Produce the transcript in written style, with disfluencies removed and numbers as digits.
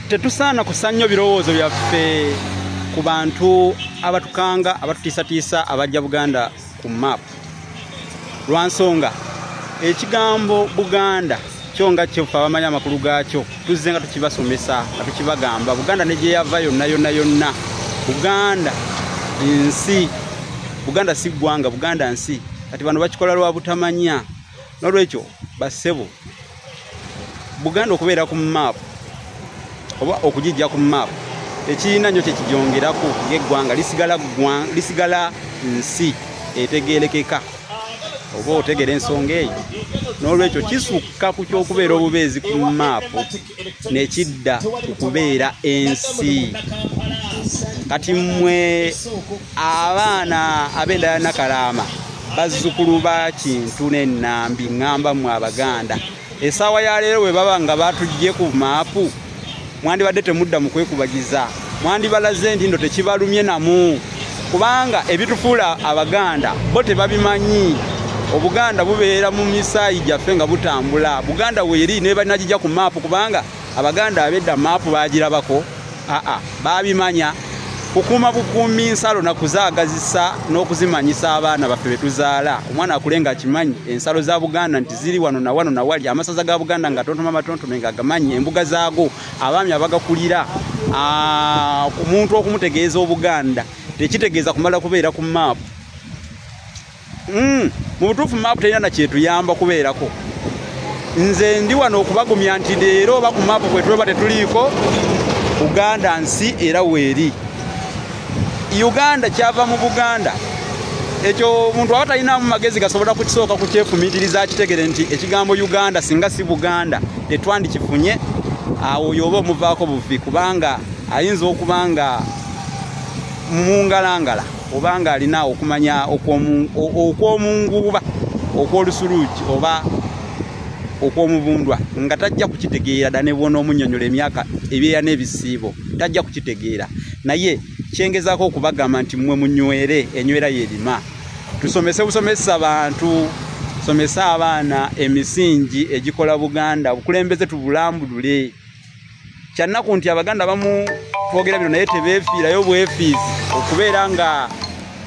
tetusaana kusanya birowoozo byaffe ku bantu abatukanga abatutiisatiisa abajja Buganda ku map. Lwansonga ekigambo Buganda kyonga kyofa abamanya amakulu gaakyo tuzze nga tukibasomesa nga tukibagamba Buganda ne gye yava yonna Buganda nsi, Buganda si ggwanga, Buganda nsi. Kati bano bakikola lwa butamanya. Nolwekyo basebo Buganda okubeera ku map oba okugijja ku map ekiina nnyo kyekijongerako ng'eggwanga lisigala nsi etegeerekeka oba otegera ensonga eyo. Nolwekyo kisukka ku ky'okubeera obubeezi ku map nekidda ku kubeera ensi. Kati mmwe abaana ab'enda ya Nakalaama bazzukulu ba Kintu n'Ennambi ngamba mmwe Abaganda essaawa ya leero bwe baba nga batujje ku maapu mwandibadde temudda mu kwekubagiza, mwandibalaze nti ndo tekibalumye namu kubanga ebitufuula Abaganda bo tebabimanyi. Obuganda bubeera mu misaayi gyaffe nga butambula. Buganda weeri ne balina gijja ku maapu kubanga Abaganda abedda maapu bagirabako babimanya. Kukuuma bukuumi nsalo na kuzaagazisa n'okuzimanyisa abaana baffe betuzaala. Omwana akulenga akimanyi ensalo za Buganda nti ziri wano na wano na wali, amasaza ga Buganda nga tontoma matontome nga gamanyi, embuga zaago abaami abagakulira. Ku muntu okumutegeeza Obuganda tekitegeeza kumala kubeera ku maapu. Mu butuufu maapu terina na kyetuyamba kubeerako. Nze ndi wano okubagumya nti leero oba ku maapu kwe tuleba tetuliiko Buganda nsi era weeri. Uganda kyava mu Buganda ekyo omuntu abatalinamu magezi gasobola kukisooka ku kyefumiitiriza kitegere nti ekigambo Uganda singa si Buganda tetwandikifunye awo yoba omuvaako buvi kubanga ayinza okubanga mungalangala obanga alina okumanya okw'omunguuba okw'olusuluugi oba okw'omubundwa nga tajja kukitegeera dda ne bwona omunnyonnyola emyaka ebyeya n'ebisiibo tajja kukitegeera. Naye kyengezaako okubagamba nti mmwe munywere, enywera yerima. Tusomese busomesa abantu, somesa abaana emisingi egikola Buganda, bukulembeze tubulambulule. Kyannaku nti Abaganda bamu twogera bino naye tebeefiirayo bwefiizi okubeera nga